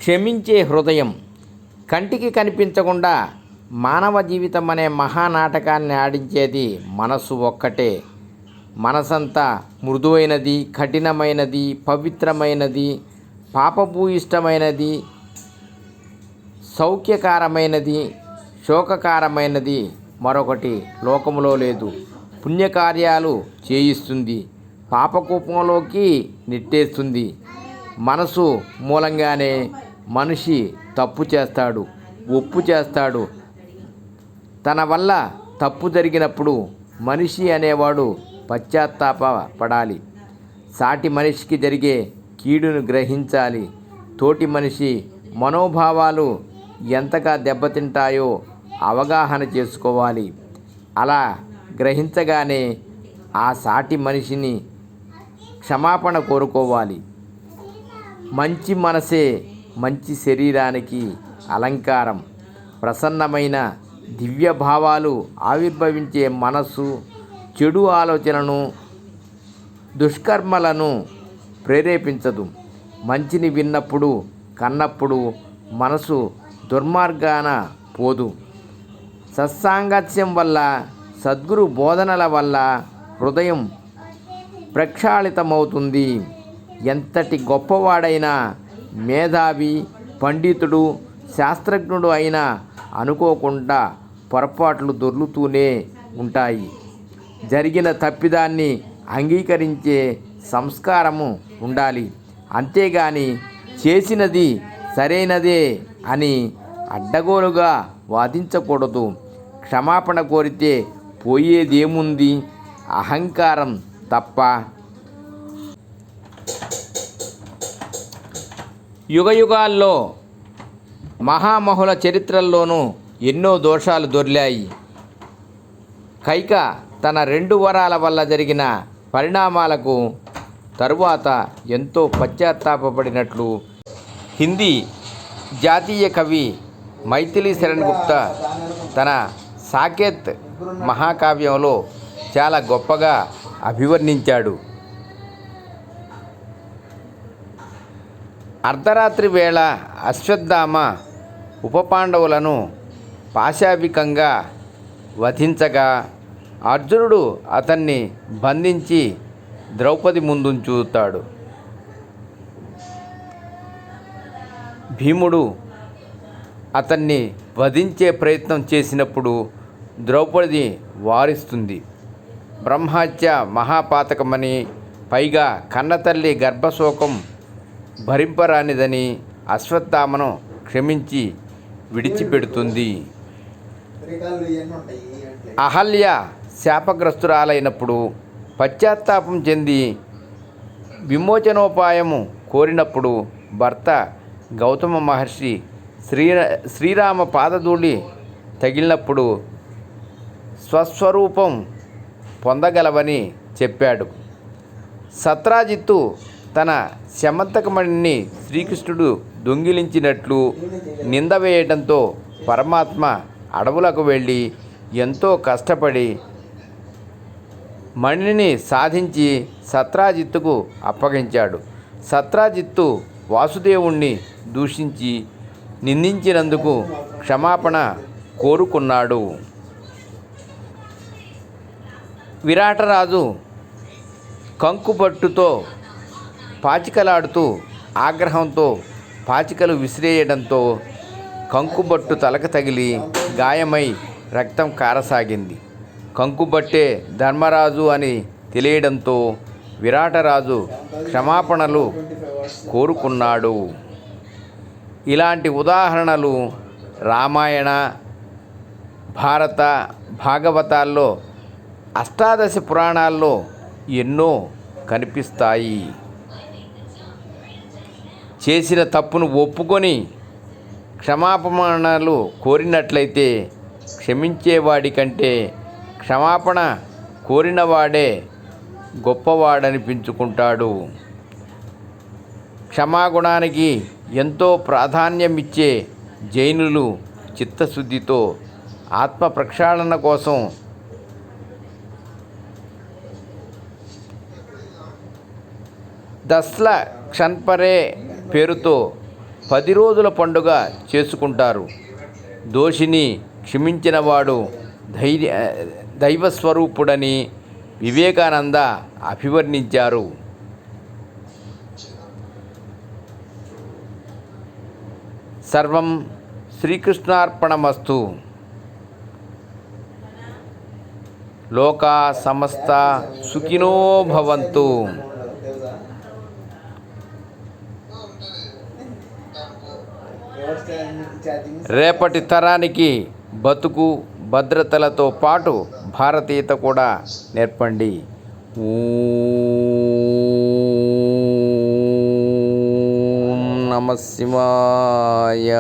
క్షమించే హృదయం. కంటికి కనిపించకుండా మానవ జీవితం అనే మహానాటకాన్ని ఆడించేది మనసు ఒక్కటే. మనసంతా మృదువైనది, కఠినమైనది, పవిత్రమైనది, పాపభూయిష్టమైనది, సౌఖ్యకారమైనది, శోకకారమైనది మరొకటి లోకములో లేదు. పుణ్యకార్యాలు చేయిస్తుంది, పాపకూపంలోకి నెట్టేస్తుంది. మనసు మూలంగానే మనిషి తప్పు చేస్తాడు, ఒప్పు చేస్తాడు. తన వల్ల తప్పు జరిగినప్పుడు మనిషి అనేవాడు పశ్చాత్తాపపడాలి. సాటి మనిషికి జరిగే కీడును గ్రహించాలి. తోటి మనిషి మనోభావాలు ఎంతగా దెబ్బతింటాయో అవగాహన చేసుకోవాలి. అలా గ్రహించగానే ఆ సాటి మనిషిని క్షమాపణ కోరుకోవాలి. మంచి మనసే మంచి శరీరానికి అలంకారం. ప్రసన్నమైన దివ్య భావాలు ఆవిర్భవించే మనస్సు చెడు ఆలోచనను, దుష్కర్మలను ప్రేరేపించదు. మంచిని విన్నప్పుడు, కన్నప్పుడు మనసు దుర్మార్గాన పోదు. సత్సాంగత్యం వల్ల, సద్గురు బోధనల వల్ల హృదయం ప్రక్షాళితమవుతుంది. ఎంతటి గొప్పవాడైనా, మేధావి, పండితుడు, శాస్త్రజ్ఞుడు అయినా అనుకోకుండా పొరపాట్లు దొర్లుతూనే ఉంటాయి. జరిగిన తప్పిదాన్ని అంగీకరించే సంస్కారము ఉండాలి. అంతేగాని చేసినది సరైనదే అని అడ్డగోలుగా వాదించకూడదు. క్షమాపణ కోరితే పోయేదేముంది? అహంకారం తప్ప. యుగయుగాల్లో మహామహుల చరిత్రల్లోనూ ఎన్నో దోషాలు దొర్లాయి. కైక తన 2 వరాల వల్ల జరిగిన పరిణామాలకు తరువాత ఎంతో పశ్చాత్తాపపడినట్లు హిందీ జాతీయ కవి మైథిలి శరణ్ గుప్తా తన సాకేత్ మహాకావ్యంలో చాలా గొప్పగా అభివర్ణించాడు. అర్ధరాత్రి వేళ అశ్వత్థామ ఉపపాండవులను పాశావికంగా వధించగా అర్జునుడు అతన్ని బంధించి ద్రౌపది ముందుంచుతాడు. భీముడు అతన్ని వధించే ప్రయత్నం చేసినప్పుడు ద్రౌపది వారిస్తుంది. బ్రహ్మహత్య మహాపాతకమని, పైగా కన్నతల్లి గర్భశోకం భరింపరానిదని అశ్వత్థామను క్షమించి విడిచిపెడుతుంది. అహల్య శాపగ్రస్తురాలైనప్పుడు పశ్చాత్తాపం చెంది విమోచనోపాయము కోరినప్పుడు భర్త గౌతమ మహర్షి శ్రీరామ పాదధూళి తగిలినప్పుడు స్వస్వరూపం పొందగలవని చెప్పాడు. సత్రాజిత్తు తన శమంతకమణిని శ్రీకృష్ణుడు దొంగిలించినట్లు నింద వేయడంతో పరమాత్మ అడవులకు వెళ్ళి ఎంతో కష్టపడి మణిని సాధించి సత్రాజిత్తుకు అప్పగించాడు. సత్రాజిత్తు వాసుదేవుణ్ణి దూషించి నిందించినందుకు క్షమాపణ కోరుకున్నాడు. విరాటరాజు కంకుబట్టుతో పాచికలాడుతూ ఆగ్రహంతో పాచికలు విసిరేయడంతో కంకుబట్టు తలకు తగిలి గాయమై రక్తం కారసాగింది. కంకుబట్టే ధర్మరాజు అని తెలియడంతో విరాటరాజు క్షమాపణలు కోరుకున్నాడు. ఇలాంటి ఉదాహరణలు రామాయణ, భారత, భాగవతాల్లో, అష్టాదశ పురాణాల్లో ఎన్నో కనిపిస్తాయి. చేసిన తప్పును ఒప్పుకొని క్షమాపణలు కోరినట్లయితే క్షమించేవాడి కంటే క్షమాపణ కోరినవాడే గొప్పవాడనిపించుకుంటాడు. క్షమాగుణానికి ఎంతో ప్రాధాన్యమిచ్చే జైనులు చిత్తశుద్ధితో ఆత్మ ప్రక్షాళన కోసం దస్ల క్షణ్పరే పేరుతో 10 రోజుల పండుగ చేసుకుంటారు. దోషిని క్షమించినవాడు దైవస్వరూపుడని వివేకానంద అభివర్ణించారు. సర్వం శ్రీకృష్ణార్పణమస్తు. లోకా సమస్త సుఖినో భవంతు. రేపటి తరానికి బతుకు భద్రతలతో పాటు భారతీయత కూడా నేర్పండి. ఓం నమః శివాయ.